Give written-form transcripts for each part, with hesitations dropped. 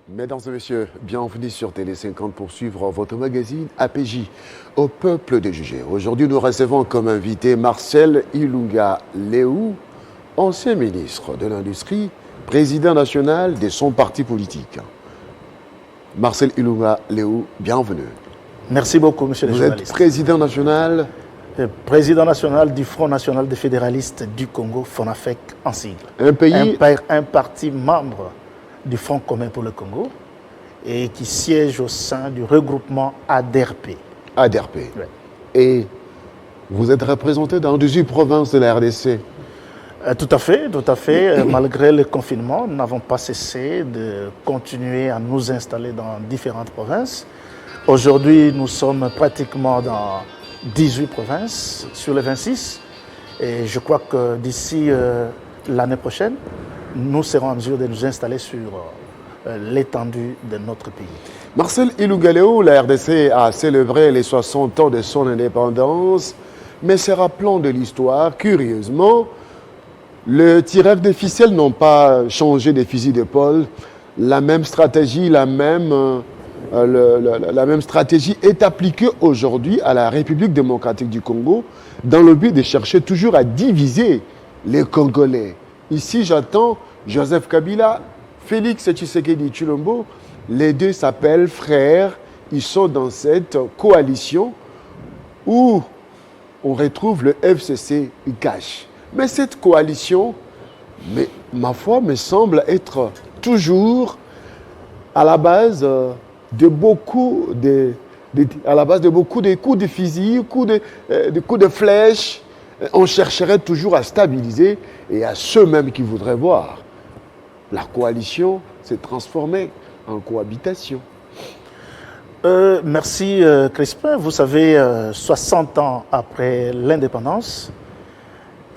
Mesdames et messieurs, bienvenue sur Télé 50 pour suivre votre magazine APJ, au peuple de juger. Aujourd'hui, nous recevons comme invité Marcel Ilunga Leou, ancien ministre de l'Industrie, président national de son parti politique. Marcel Ilunga Leou, bienvenue. Merci beaucoup, monsieur le journaliste. Vous êtes président national Du Front National des Fédéralistes du Congo, FONAFEC en sigle. Un parti membre du Front commun pour le Congo et qui siège au sein du regroupement ADRP. ADRP. Ouais. Et vous êtes représenté dans 18 provinces de la RDC. Tout à fait. Malgré le confinement, nous n'avons pas cessé de continuer à nous installer dans différentes provinces. Aujourd'hui, nous sommes pratiquement dans 18 provinces sur les 26. Et je crois que d'ici l'année prochaine, nous serons en mesure de nous installer sur l'étendue de notre pays. Marcel Ilunga Leou, la RDC a célébré les 60 ans de son indépendance, mais se rappelant de l'histoire, curieusement, les tireurs de ficelle n'ont pas changé de fusil d'épaule. La même stratégie, la même stratégie est appliquée aujourd'hui à la République démocratique du Congo dans le but de chercher toujours à diviser les Congolais. Ici, j'attends Joseph Kabila, Félix Tshisekedi Tshilombo. Les deux s'appellent frères. Ils sont dans cette coalition où on retrouve le FCC cash. Mais cette coalition, ma foi, me semble être toujours à la base de beaucoup de coups de fusil, de coups de flèches. On chercherait toujours à stabiliser et à ceux même qui voudraient voir la coalition se transformer en cohabitation. Merci Crispin. Vous savez, 60 ans après l'indépendance,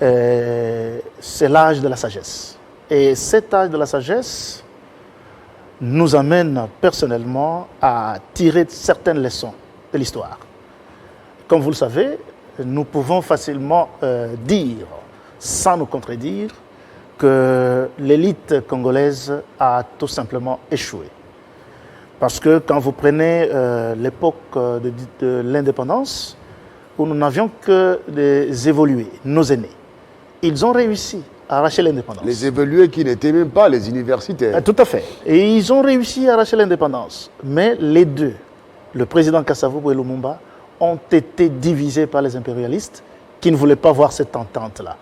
c'est l'âge de la sagesse. Et cet âge de la sagesse nous amène personnellement à tirer certaines leçons de l'histoire. Comme vous le savez, nous pouvons facilement dire, sans nous contredire, que l'élite congolaise a tout simplement échoué. Parce que quand vous prenez l'époque de l'indépendance, où nous n'avions que des évolués, nos aînés, ils ont réussi à arracher l'indépendance. Les évolués qui n'étaient même pas les universitaires. Tout à fait. Et ils ont réussi à arracher l'indépendance. Mais les deux, le président Kasavubu et Lumumba, ont été divisés par les impérialistes qui ne voulaient pas voir cette entente-là.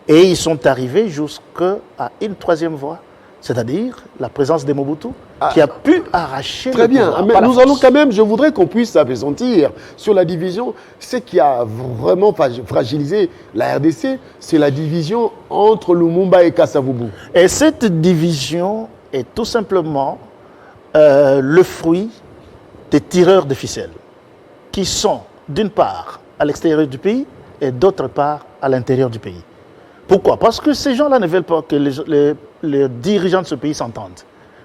Et ils sont arrivés jusqu'à une troisième voie, c'est-à-dire la présence de Mobutu, qui a pu arracher très le bien. pouvoir. Mais nous allons quand même, je voudrais qu'on puisse s'appesantir sur la division. Ce qui a vraiment fragilisé la RDC, c'est la division entre Lumumba et Kasavubu. Et cette division est tout simplement le fruit des tireurs de ficelles, qui sont d'une part à l'extérieur du pays et d'autre part à l'intérieur du pays. Pourquoi? Parce que ces gens-là ne veulent pas que les dirigeants de ce pays s'entendent.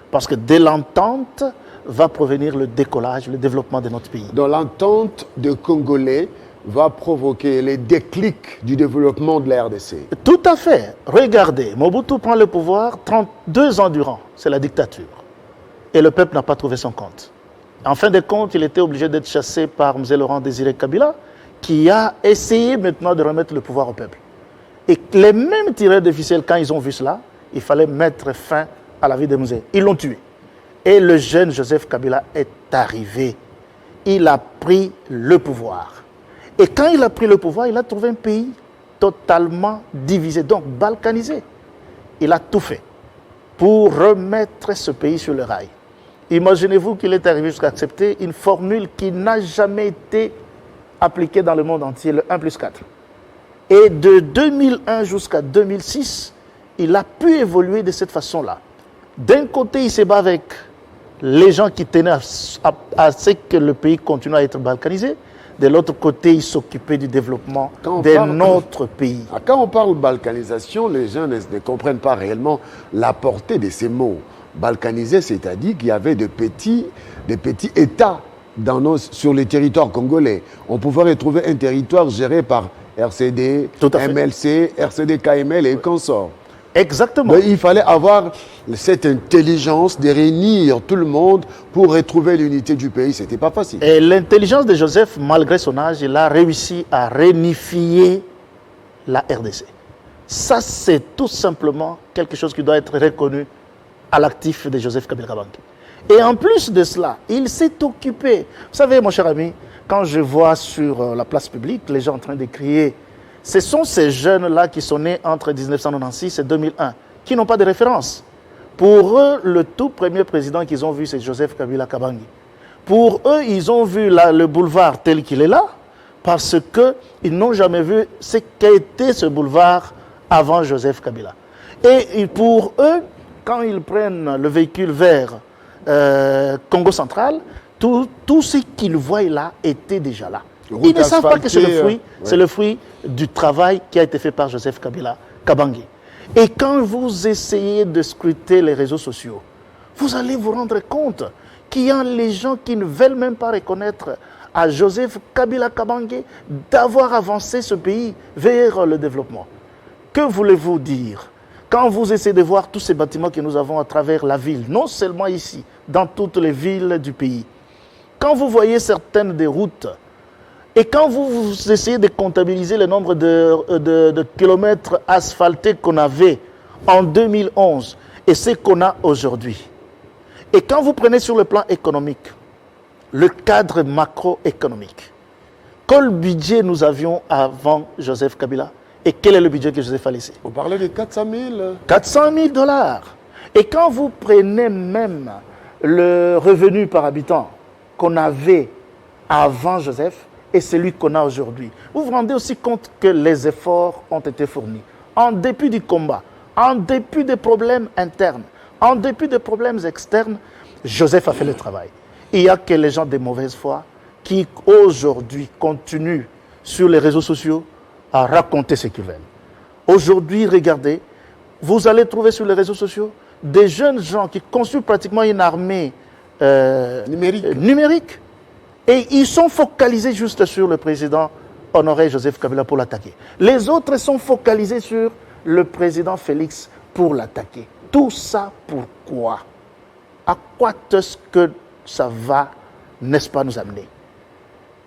Parce que de l'entente va provenir le décollage, le développement de notre pays. Donc l'entente de Congolais va provoquer les déclics du développement de la RDC. Tout à fait. Regardez, Mobutu prend le pouvoir 32 ans durant. C'est la dictature. Et le peuple n'a pas trouvé son compte. En fin de compte, il était obligé d'être chassé par M. Laurent Désiré Kabila, qui a essayé maintenant de remettre le pouvoir au peuple. Et les mêmes tireurs de ficelle, quand ils ont vu cela, il fallait mettre fin à la vie de Mouzé. Ils l'ont tué. Et le jeune Joseph Kabila est arrivé. Il a pris le pouvoir. Et quand il a pris le pouvoir, il a trouvé un pays totalement divisé, donc balkanisé. Il a tout fait pour remettre ce pays sur le rail. Imaginez-vous qu'il est arrivé jusqu'à accepter une formule qui n'a jamais été appliquée dans le monde entier, le 1+4. Et de 2001 jusqu'à 2006, il a pu évoluer de cette façon-là. D'un côté, il se bat avec les gens qui tenaient à ce que le pays continue à être balkanisé. De l'autre côté, il s'occupait du développement de notre pays. Quand on parle de balkanisation, les gens ne comprennent pas réellement la portée de ces mots. balkanisés, c'est-à-dire qu'il y avait des petits États sur les territoires congolais. On pouvait retrouver un territoire géré par RCD, MLC, RCD, KML et consorts. Exactement. Donc, il fallait avoir cette intelligence de réunir tout le monde pour retrouver l'unité du pays. Ce n'était pas facile. Et l'intelligence de Joseph, malgré son âge, il a réussi à réunifier la RDC. Ça, c'est tout simplement quelque chose qui doit être reconnu à l'actif de Joseph Kabila Kabange. Et en plus de cela, il s'est occupé. Vous savez, mon cher ami, quand je vois sur la place publique les gens en train de crier, ce sont ces jeunes-là qui sont nés entre 1996 et 2001, qui n'ont pas de référence. Pour eux, le tout premier président qu'ils ont vu, c'est Joseph Kabila Kabange. Pour eux, ils ont vu le boulevard tel qu'il est là, parce qu'ils n'ont jamais vu ce qu'était ce boulevard avant Joseph Kabila. Et pour eux, quand ils prennent le véhicule vers Congo central, tout ce qu'ils voient là était déjà là. Ils ne savent pas que c'est le fruit du travail qui a été fait par Joseph Kabila Kabange. Et quand vous essayez de scruter les réseaux sociaux, vous allez vous rendre compte qu'il y a les gens qui ne veulent même pas reconnaître à Joseph Kabila Kabange d'avoir avancé ce pays vers le développement. Que voulez-vous dire? Quand vous essayez de voir tous ces bâtiments que nous avons à travers la ville, non seulement ici, dans toutes les villes du pays, quand vous voyez certaines des routes, et quand vous essayez de comptabiliser le nombre de kilomètres asphaltés qu'on avait en 2011 et ce qu'on a aujourd'hui, et quand vous prenez sur le plan économique, le cadre macroéconomique, quel budget nous avions avant Joseph Kabila et quel est le budget que Joseph a laissé? On parlait de 400 000. 400 000 $. Et quand vous prenez même le revenu par habitant qu'on avait avant Joseph et celui qu'on a aujourd'hui, vous vous rendez aussi compte que les efforts ont été fournis. En dépit du combat, en dépit des problèmes internes, en dépit des problèmes externes, Joseph a fait le travail. Il n'y a que les gens de mauvaise foi qui aujourd'hui continuent sur les réseaux sociaux à raconter ce qu'ils veulent. Aujourd'hui, regardez, vous allez trouver sur les réseaux sociaux des jeunes gens qui construisent pratiquement une armée numérique. Et ils sont focalisés juste sur le président Honoré Joseph Kabila pour l'attaquer. Les autres sont focalisés sur le président Félix pour l'attaquer. Tout ça pourquoi? À quoi est-ce que ça va, n'est-ce pas, nous amener?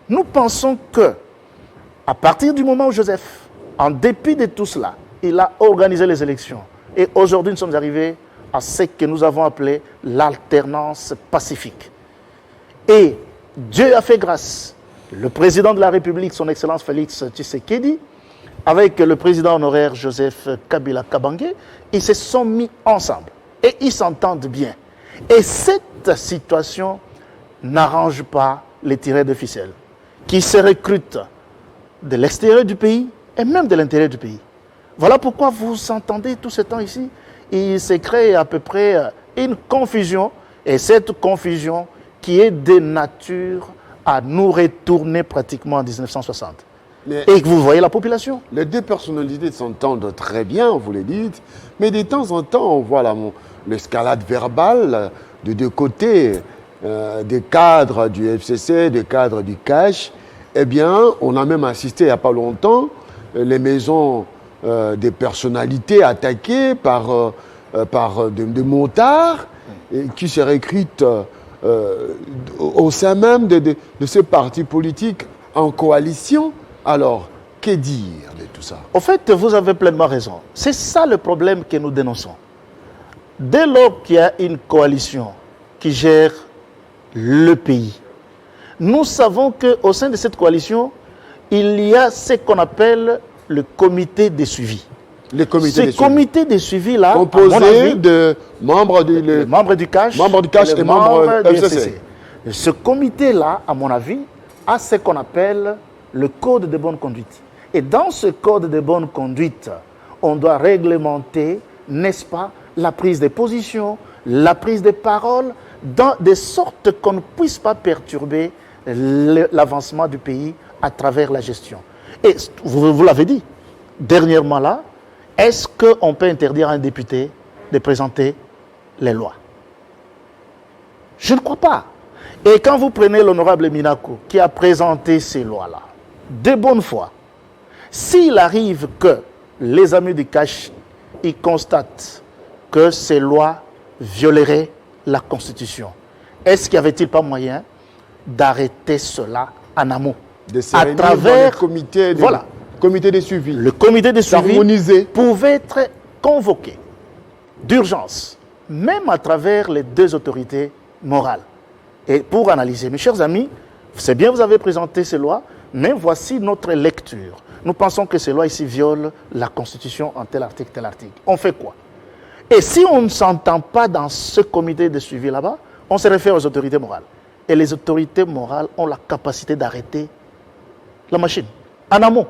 Nous pensons que, à partir du moment où Joseph, en dépit de tout cela, il a organisé les élections. Et aujourd'hui, nous sommes arrivés à ce que nous avons appelé l'alternance pacifique. Et Dieu a fait grâce. Le président de la République, son Excellence Félix Tshisekedi, avec le président honoraire Joseph Kabila Kabange, ils se sont mis ensemble. Et ils s'entendent bien. Et cette situation n'arrange pas les tireurs de ficelle, qui se recrutent de l'extérieur du pays et même de l'intérieur du pays. Voilà pourquoi vous entendez tout ce temps ici, il se crée à peu près une confusion, et cette confusion qui est de nature à nous retourner pratiquement en 1960. Et que vous voyez la population. Les deux personnalités s'entendent très bien, vous le dites, mais de temps en temps, on voit l'escalade verbale de deux côtés, des cadres du FCC, des cadres du CACH. Eh bien, on a même assisté il n'y a pas longtemps, les maisons des personnalités attaquées par des motards qui se recrutent au sein même de ces partis politiques en coalition. Alors, que dire de tout ça? En fait, vous avez pleinement raison. C'est ça le problème que nous dénonçons. Dès lors qu'il y a une coalition qui gère le pays, nous savons qu'au sein de cette coalition, il y a ce qu'on appelle le comité de suivi. Ce comité de suivi-là, composé de membres du CACH, et membres du FCC. Ce comité-là, à mon avis, a ce qu'on appelle le code de bonne conduite. Et dans ce code de bonne conduite, on doit réglementer, n'est-ce pas, la prise de position, la prise de parole, de sorte qu'on ne puisse pas perturber l'avancement du pays à travers la gestion. Et vous l'avez dit, dernièrement là, est-ce qu'on peut interdire à un député de présenter les lois? Je ne crois pas. Et quand vous prenez l'honorable Minakou, qui a présenté ces lois-là, de bonne foi, s'il arrive que les amis du cash, ils constatent que ces lois violeraient la Constitution, est-ce qu'il n'y avait-il pas moyen d'arrêter cela en amont? À travers le comité de, voilà, comité de suivi. Le comité de suivi pouvait être convoqué d'urgence, même à travers les deux autorités morales. Et pour analyser, mes chers amis, c'est bien vous avez présenté ces lois, mais voici notre lecture. Nous pensons que ces lois ici violent la Constitution en tel article, tel article. On fait quoi? Et si on ne s'entend pas dans ce comité de suivi là-bas, on se réfère aux autorités morales. Et les autorités morales ont la capacité d'arrêter la machine, en amont.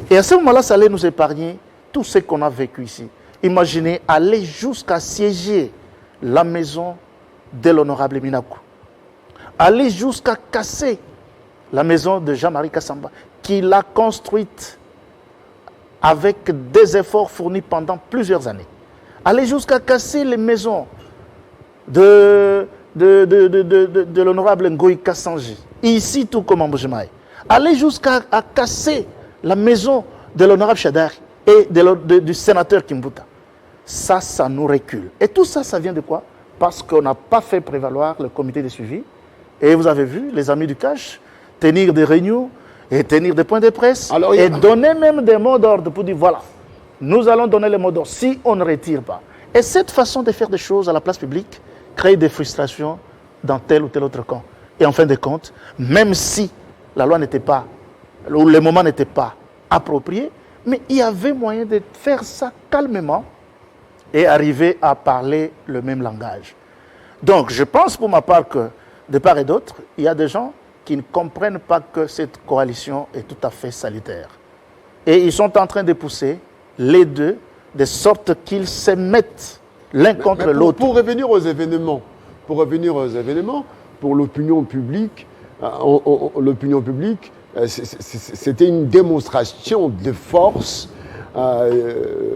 Et à ce moment-là, ça allait nous épargner tout ce qu'on a vécu ici. Imaginez aller jusqu'à siéger la maison de l'honorable Minakou. Aller jusqu'à casser la maison de Jean-Marie Kassamba, qu'il a construite avec des efforts fournis pendant plusieurs années. Aller jusqu'à casser les maisons de l'honorable Ngoï Kassanji, ici tout comme en Boujimaï. Aller jusqu'à casser la maison de l'honorable Chadar et du sénateur Kimbuta. Ça nous recule. Et tout ça, ça vient de quoi? Parce qu'on n'a pas fait prévaloir le comité de suivi. Et vous avez vu, les amis du cash, tenir des réunions et tenir des points de presse. Alors, et donner même des mots d'ordre pour dire, voilà, nous allons donner les mots d'ordre si on ne retire pas. Et cette façon de faire des choses à la place publique crée des frustrations dans tel ou tel autre camp. Et en fin de compte, même si la loi n'était pas, ou le moment n'était pas approprié, mais il y avait moyen de faire ça calmement et arriver à parler le même langage. Donc, je pense pour ma part que, de part et d'autre, il y a des gens qui ne comprennent pas que cette coalition est tout à fait salutaire. Et ils sont en train de pousser les deux, de sorte qu'ils se mettent l'un contre l'autre. Pour revenir aux événements, pour l'opinion publique, c'était une démonstration de force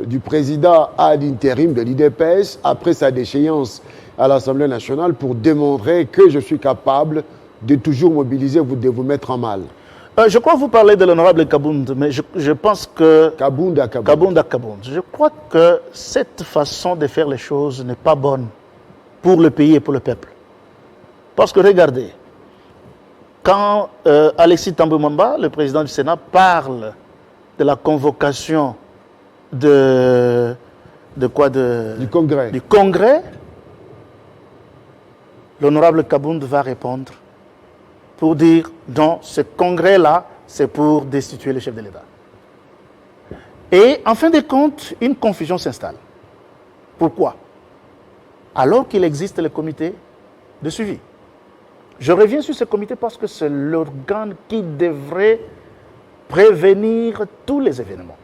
du président ad interim de l'IDPS après sa déchéance à l'Assemblée nationale pour démontrer que je suis capable de toujours mobiliser, de vous mettre en mal. Je crois que vous parlez de l'honorable Kabound, mais je pense que... Kabound. Je crois que cette façon de faire les choses n'est pas bonne pour le pays et pour le peuple. Parce que regardez, quand Alexis Thambwe Mwamba, le président du Sénat, parle de la convocation du Congrès, l'honorable Kabound va répondre pour dire non, ce congrès-là, c'est pour destituer le chef de l'État. Et en fin de compte, une confusion s'installe. Pourquoi? Alors qu'il existe le comité de suivi. Je reviens sur ce comité parce que c'est l'organe qui devrait prévenir tous les événements.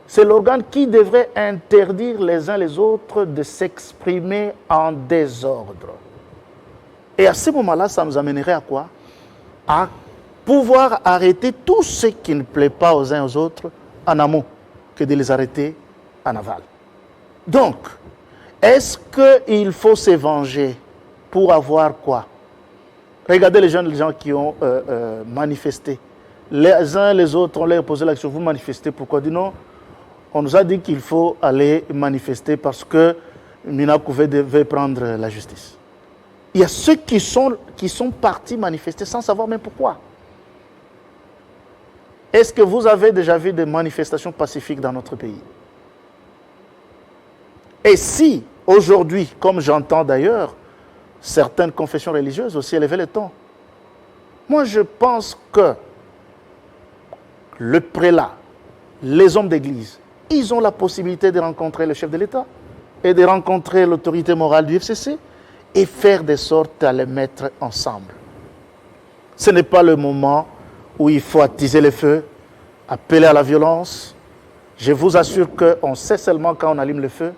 C'est l'organe qui devrait interdire les uns les autres de s'exprimer en désordre. Et à ce moment-là, ça nous amènerait à quoi? À pouvoir arrêter tout ce qui ne plaît pas aux uns aux autres en amont, que de les arrêter en aval. Donc, est-ce qu'il faut se venger pour avoir quoi? Regardez les gens qui ont manifesté. Les uns les autres, on leur a posé la question, vous manifestez pourquoi? Dit non, on nous a dit qu'il faut aller manifester parce que Minakou devait prendre la justice. Il y a ceux qui sont partis manifester sans savoir même pourquoi. Est-ce que vous avez déjà vu des manifestations pacifiques dans notre pays? Et si, aujourd'hui, comme j'entends d'ailleurs, certaines confessions religieuses aussi élevaient le ton, moi je pense que le prélat, les hommes d'église, ils ont la possibilité de rencontrer le chef de l'État et de rencontrer l'autorité morale du FCC et faire de sorte à les mettre ensemble. Ce n'est pas le moment où il faut attiser les feux, appeler à la violence. Je vous assure qu'on sait seulement quand on allume le feu,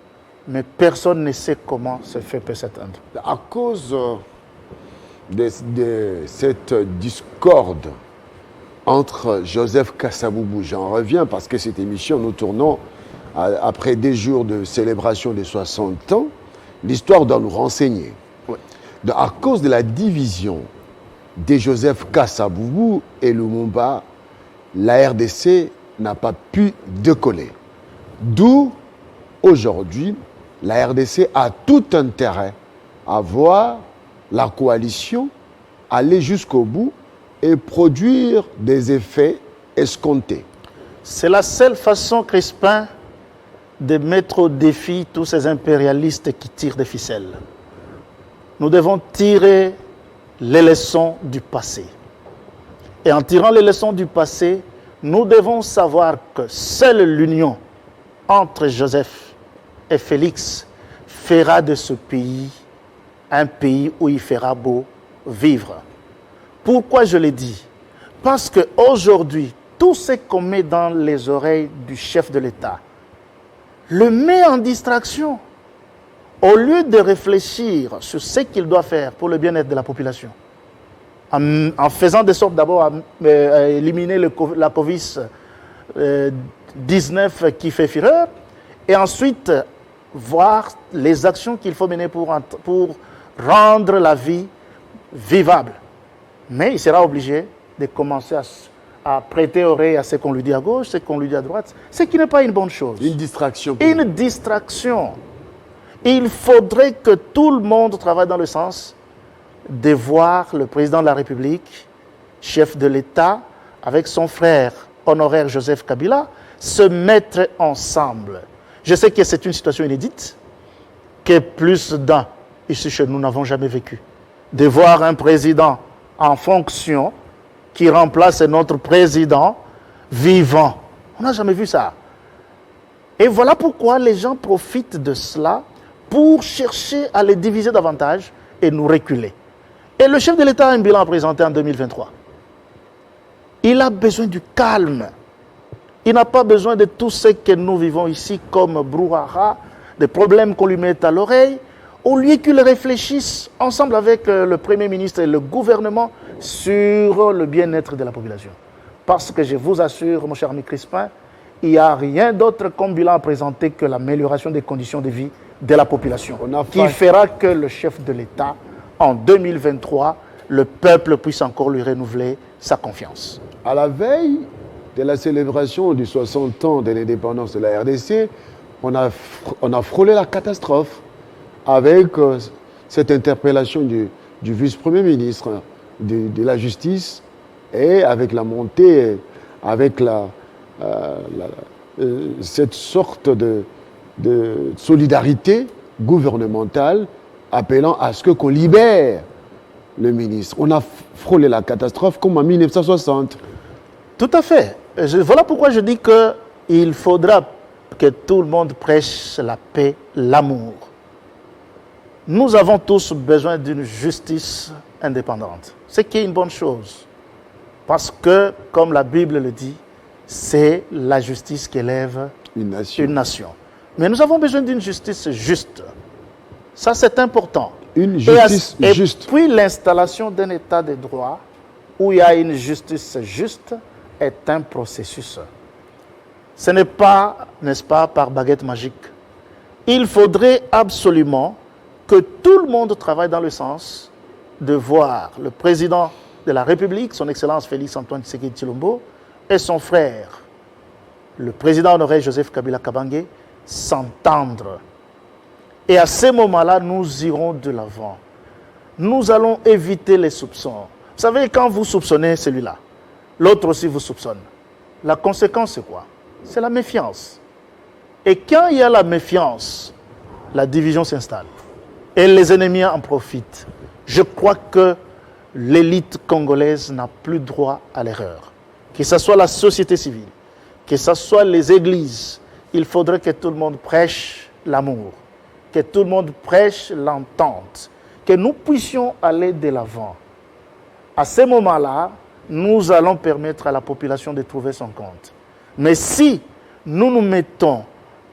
mais personne ne sait comment ce feu peut s'éteindre. À cause de cette discorde entre Joseph Kassaboubou, j'en reviens parce que cette émission, nous tournons après des jours de célébration des 60 ans, l'histoire doit nous renseigner. Oui. à cause de la division de Joseph Kasavubu et Lumumba, la RDC n'a pas pu décoller. D'où, aujourd'hui, la RDC a tout intérêt à voir la coalition aller jusqu'au bout et produire des effets escomptés. C'est la seule façon, Crispin, de mettre au défi tous ces impérialistes qui tirent des ficelles. Nous devons tirer les leçons du passé. Et en tirant les leçons du passé, nous devons savoir que seule l'union entre Joseph et Félix fera de ce pays un pays où il fera beau vivre. Pourquoi je l'ai dit? Parce qu'aujourd'hui, tout ce qu'on met dans les oreilles du chef de l'État le met en distraction au lieu de réfléchir sur ce qu'il doit faire pour le bien-être de la population. En faisant de sorte d'abord à éliminer la Covid-19 qui fait fureur et ensuite voir les actions qu'il faut mener pour rendre la vie vivable. Mais il sera obligé de commencer à prêter oreille à ce qu'on lui dit à gauche, ce qu'on lui dit à droite, ce qui n'est pas une bonne chose. Une distraction. Une distraction. Il faudrait que tout le monde travaille dans le sens de voir le président de la République, chef de l'État, avec son frère honoraire Joseph Kabila, se mettre ensemble. Je sais que c'est une situation inédite, que plus d'un, ici chez nous, n'avons jamais vécu. De voir un président en fonction qui remplace notre président vivant. On n'a jamais vu ça. Et voilà pourquoi les gens profitent de cela pour chercher à les diviser davantage et nous reculer. Et le chef de l'État a un bilan à présenter en 2023. Il a besoin du calme. Il n'a pas besoin de tout ce que nous vivons ici comme brouhaha, des problèmes qu'on lui met à l'oreille, au lieu qu'il réfléchisse ensemble avec le Premier ministre et le gouvernement sur le bien-être de la population. Parce que je vous assure, mon cher ami Crispin, il n'y a rien d'autre comme bilan à présenter que l'amélioration des conditions de vie de la population, qui fera que le chef de l'État, en 2023, le peuple puisse encore lui renouveler sa confiance. À la veille de la célébration du 60 ans de l'indépendance de la RDC, on a frôlé la catastrophe avec cette interpellation du vice-premier ministre de la justice et avec la montée, avec cette sorte de solidarité gouvernementale appelant à ce qu'on libère le ministre. On a frôlé la catastrophe comme en 1960. Tout à fait. Voilà pourquoi je dis qu'il faudra que tout le monde prêche la paix, l'amour. Nous avons tous besoin d'une justice indépendante, ce qui est une bonne chose. Parce que, comme la Bible le dit, c'est la justice qui élève une nation. Mais nous avons besoin d'une justice juste. Ça, c'est important. Une justice juste. Et puis, l'installation d'un état de droit où il y a une justice juste est un processus. Ce n'est pas, n'est-ce pas, par baguette magique. Il faudrait absolument que tout le monde travaille dans le sens de voir le président de la République, son Excellence Félix-Antoine Tshisekedi Tshilombo, et son frère, le président honoraire Joseph Kabila Kabange, s'entendre. Et à ce moment-là, nous irons de l'avant. Nous allons éviter les soupçons. Vous savez, quand vous soupçonnez celui-là, l'autre aussi vous soupçonne. La conséquence, c'est quoi? C'est la méfiance. Et quand il y a la méfiance, la division s'installe. Et les ennemis en profitent. Je crois que l'élite congolaise n'a plus droit à l'erreur. Que ce soit la société civile, que ce soit les églises, il faudrait que tout le monde prêche l'amour, que tout le monde prêche l'entente, que nous puissions aller de l'avant. À ce moment-là, nous allons permettre à la population de trouver son compte. Mais si nous nous mettons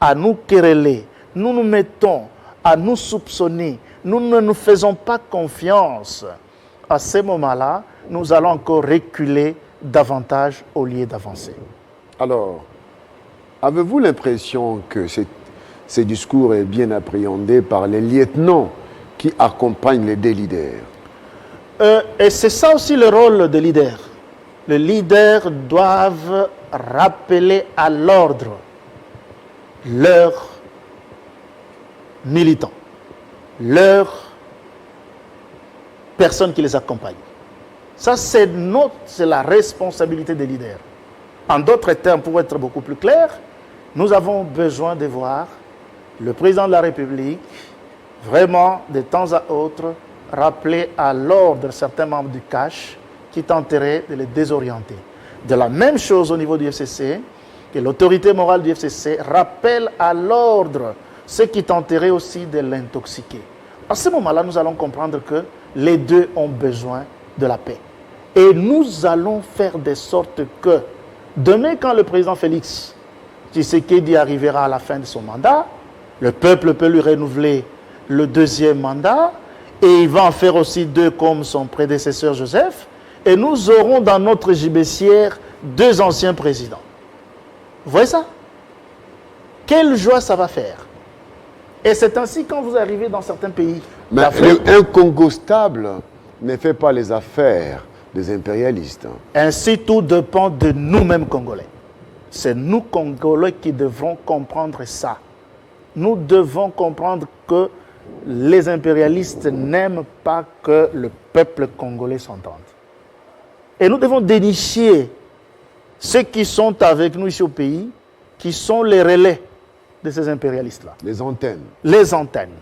à nous quereller, nous nous mettons à nous soupçonner, nous ne nous faisons pas confiance, à ce moment-là, nous allons encore reculer davantage au lieu d'avancer. Alors, avez-vous l'impression que ce discours est bien appréhendé par les lieutenants qui accompagnent les deux leaders. Et c'est ça aussi le rôle des leaders. Les leaders doivent rappeler à l'ordre leurs militants, leurs personnes qui les accompagnent. Ça, c'est la responsabilité des leaders. En d'autres termes, pour être beaucoup plus clair, nous avons besoin de voir le président de la République vraiment, de temps à autre, rappeler à l'ordre certains membres du CACH qui tenteraient de les désorienter. De la même chose au niveau du FCC, que l'autorité morale du FCC rappelle à l'ordre ceux qui tenteraient aussi de l'intoxiquer. À ce moment-là, nous allons comprendre que les deux ont besoin de la paix. Et nous allons faire de sorte que, demain, quand le président Félix Tshisekedi arrivera à la fin de son mandat, le peuple peut lui renouveler le deuxième mandat, et il va en faire aussi deux comme son prédécesseur Joseph, et nous aurons dans notre gibecière deux anciens présidents. Vous voyez ça? Quelle joie ça va faire! Et c'est ainsi quand vous arrivez dans certains pays. Mais un Congo stable ne fait pas les affaires des impérialistes. Ainsi, tout dépend de nous-mêmes Congolais. C'est nous Congolais qui devrons comprendre ça. Nous devons comprendre que les impérialistes n'aiment pas que le peuple congolais s'entende. Et nous devons dénicher ceux qui sont avec nous ici au pays, qui sont les relais de ces impérialistes-là. Les antennes. Les antennes.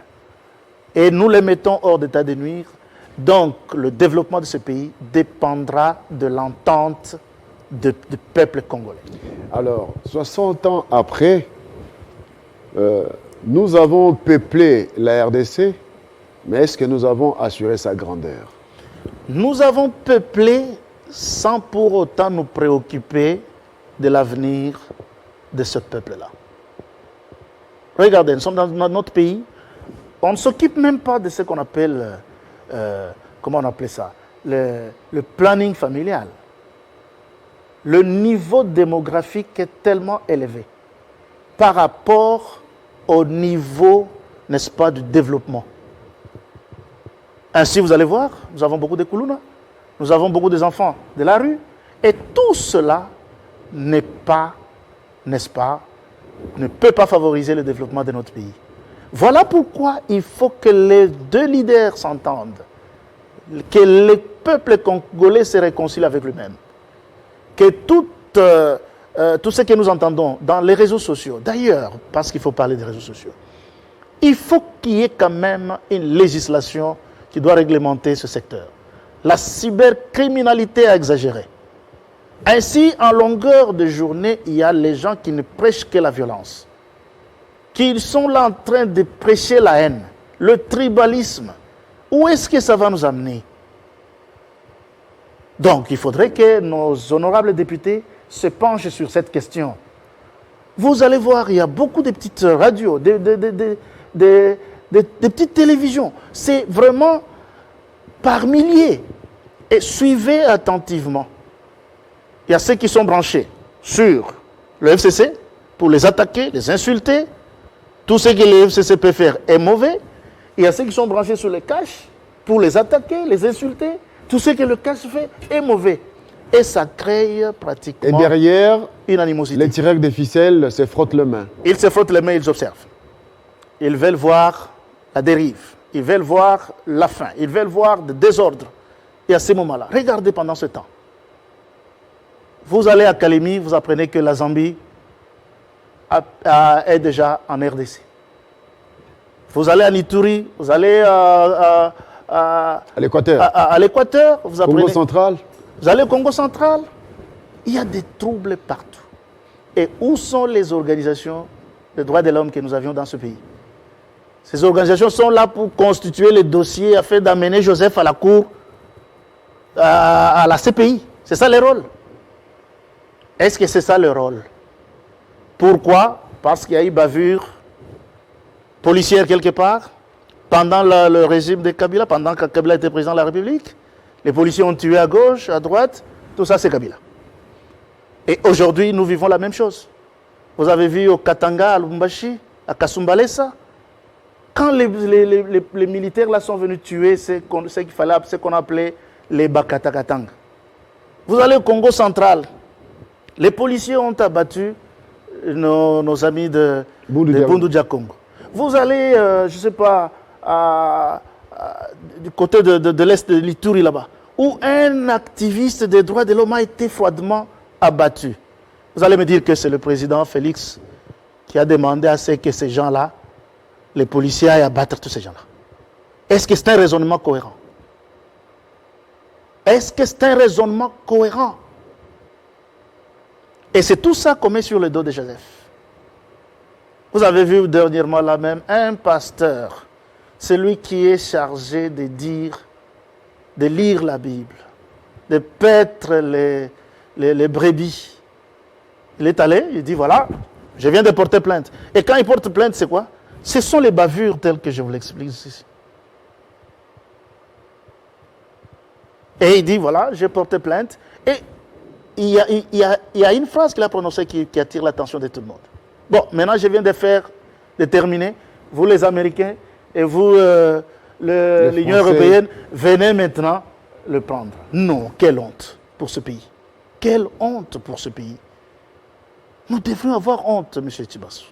Et nous les mettons hors d'état de nuire. Donc, le développement de ce pays dépendra de l'entente du peuple congolais. Alors, 60 ans après, nous avons peuplé la RDC, mais est-ce que nous avons assuré sa grandeur? Nous avons peuplé sans pour autant nous préoccuper de l'avenir de ce peuple-là. Regardez, nous sommes dans notre pays, on ne s'occupe même pas de ce qu'on appelle, comment on appelait ça, le planning familial. Le niveau démographique est tellement élevé par rapport au niveau, n'est-ce pas, du développement. Ainsi, vous allez voir, nous avons beaucoup de Koulouna, nous avons beaucoup d'enfants de la rue, et tout cela n'est pas, n'est-ce pas, ne peut pas favoriser le développement de notre pays. Voilà pourquoi il faut que les deux leaders s'entendent, que le peuple congolais se réconcilie avec lui-même, que tout ce que nous entendons dans les réseaux sociaux, d'ailleurs, parce qu'il faut parler des réseaux sociaux, il faut qu'il y ait quand même une législation qui doit réglementer ce secteur. La cybercriminalité a exagéré. Ainsi, en longueur de journée, il y a les gens qui ne prêchent que la violence, qui sont là en train de prêcher la haine, le tribalisme. Où est-ce que ça va nous amener? Donc, il faudrait que nos honorables députés se penchent sur cette question. Vous allez voir, il y a beaucoup de petites radios, des petites télévisions. C'est vraiment par milliers. Et suivez attentivement. Il y a ceux qui sont branchés sur le FCC pour les attaquer, les insulter. Tout ce que le FCC peut faire est mauvais. Il y a ceux qui sont branchés sur le cash pour les attaquer, les insulter. Tout ce que le cash fait est mauvais. Et ça crée pratiquement et derrière, une animosité. Les tireurs de ficelles se frottent les mains. Ils se frottent les mains, ils observent. Ils veulent voir la dérive. Ils veulent voir la faim. Ils veulent voir le désordre. Et à ce moment-là, regardez pendant ce temps. Vous allez à Kalemi, vous apprenez que la Zambie est déjà en RDC. Vous allez à Ituri, vous allez à l'Équateur. À l'Équateur, vous apprenez. Congo central. Vous allez au Congo central. Il y a des troubles partout. Et où sont les organisations de droits de l'homme que nous avions dans ce pays? Ces organisations sont là pour constituer les dossiers afin d'amener Joseph à la cour, à la CPI. C'est ça le rôle. Est-ce que c'est ça le rôle? Pourquoi? Parce qu'il y a eu bavure policière quelque part pendant le régime de Kabila, pendant que Kabila était président de la République. Les policiers ont tué à gauche, à droite. Tout ça, c'est Kabila. Et aujourd'hui, nous vivons la même chose. Vous avez vu au Katanga, à Lubumbashi, à Kasumbalesa, Quand les militaires là sont venus tuer ce qu'on appelait les Bakatakatang, vous allez au Congo central, les policiers ont abattu nos amis de Bundu Diakongo. Vous allez, je ne sais pas, du côté de l'est de l'Ituri là-bas, où un activiste des droits de l'homme a été froidement abattu. Vous allez me dire que c'est le président Félix qui a demandé à ce que ces gens-là, les policiers, aillent abattre tous ces gens-là. Est-ce que c'est un raisonnement cohérent? Est-ce que c'est un raisonnement cohérent? Et c'est tout ça qu'on met sur le dos de Joseph. Vous avez vu dernièrement là même un pasteur, celui qui est chargé de lire la Bible, de paître les brebis. Il est allé, il dit voilà, je viens de porter plainte. Et quand il porte plainte, c'est quoi? Ce sont les bavures telles que je vous l'explique ici. Et il dit voilà, j'ai porté plainte. Et il y a une phrase qu'il a prononcée qui attire l'attention de tout le monde. Bon, maintenant je viens de terminer. Vous les Américains et vous l'Union européenne, venez maintenant le prendre. Non, quelle honte pour ce pays. Quelle honte pour ce pays. Nous devrions avoir honte, M. Tibassou.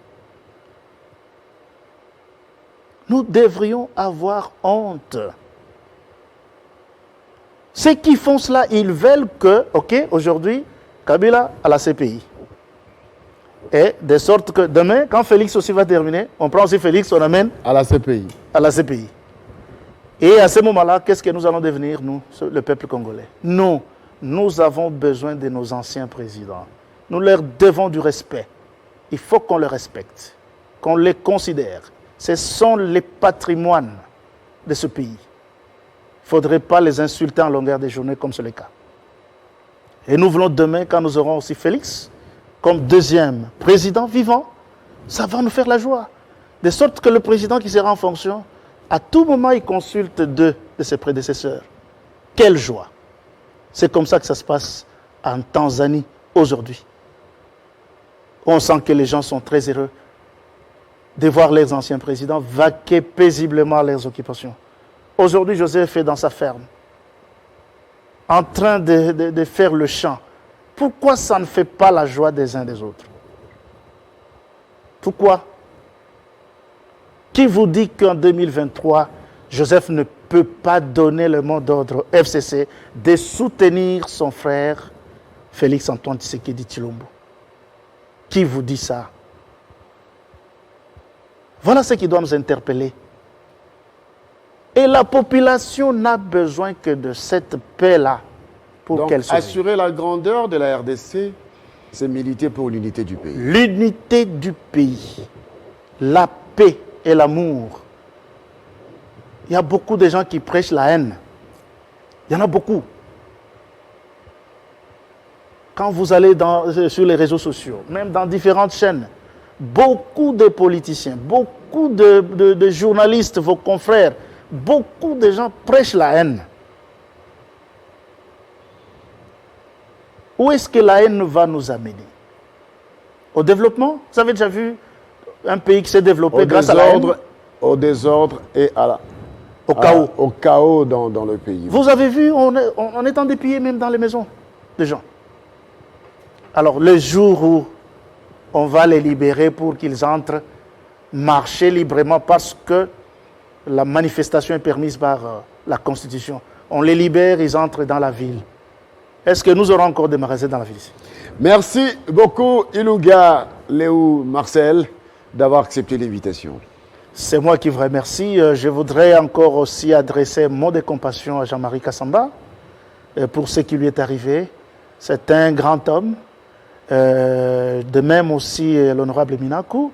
Nous devrions avoir honte. Ceux qui font cela, ils veulent que, ok, aujourd'hui, Kabila a la CPI. Et de sorte que demain, quand Félix aussi va terminer, on prend aussi Félix, on amène à la CPI. À la CPI. Et à ce moment-là, qu'est-ce que nous allons devenir, nous, le peuple congolais? Non, nous avons besoin de nos anciens présidents. Nous leur devons du respect. Il faut qu'on les respecte, qu'on les considère. Ce sont les patrimoines de ce pays. Il ne faudrait pas les insulter en longueur de journée comme c'est le cas. Et nous voulons demain, quand nous aurons aussi Félix, comme deuxième président vivant, ça va nous faire la joie. De sorte que le président qui sera en fonction, à tout moment, il consulte deux de ses prédécesseurs. Quelle joie! C'est comme ça que ça se passe en Tanzanie aujourd'hui. On sent que les gens sont très heureux de voir leurs anciens présidents vaquer paisiblement à leurs occupations. Aujourd'hui, Joseph est dans sa ferme, en train de faire le chant. Pourquoi ça ne fait pas la joie des uns des autres? Pourquoi? Qui vous dit qu'en 2023, Joseph ne peut pas donner le mot d'ordre au FCC de soutenir son frère Félix-Antoine Tshisekedi Tshilombo? Qui vous dit ça? Voilà ce qui doit nous interpeller. Et la population n'a besoin que de cette paix-là pour qu'elle se vive. Assurer la grandeur de la RDC, c'est militer pour l'unité du pays. L'unité du pays, la paix et l'amour. Il y a beaucoup de gens qui prêchent la haine. Il y en a beaucoup. Quand vous allez sur les réseaux sociaux, même dans différentes chaînes, beaucoup de politiciens, beaucoup de journalistes, vos confrères, beaucoup de gens prêchent la haine. Où est-ce que la haine va nous amener? Au développement? Vous avez déjà vu un pays qui s'est développé grâce à la haine? Au désordre et au chaos. Au chaos dans le pays. Vous avez vu, on est en dépillé même dans les maisons des gens. Alors, le jour où on va les libérer pour qu'ils entrent, marcher librement parce que la manifestation est permise par la Constitution. On les libère, ils entrent dans la ville. Est-ce que nous aurons encore des magasins dans la ville ici? Merci beaucoup, Ilouga Léo Marcel, d'avoir accepté l'invitation. C'est moi qui vous remercie. Je voudrais encore aussi adresser un mot de compassion à Jean-Marie Kassamba pour ce qui lui est arrivé. C'est un grand homme. De même aussi l'honorable Minakou,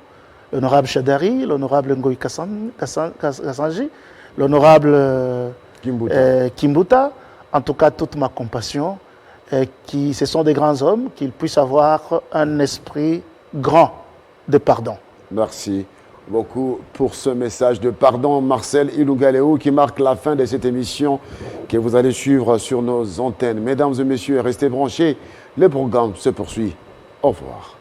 l'honorable Chadari, l'honorable Ngoï Kassanji, l'honorable Kimbuta. En tout cas, toute ma compassion. Ce sont des grands hommes, qu'ils puissent avoir un esprit grand de pardon. Merci beaucoup pour ce message de pardon, Marcel Ilougaléo, qui marque la fin de cette émission que vous allez suivre sur nos antennes. Mesdames et messieurs, restez branchés, le programme se poursuit. Au revoir.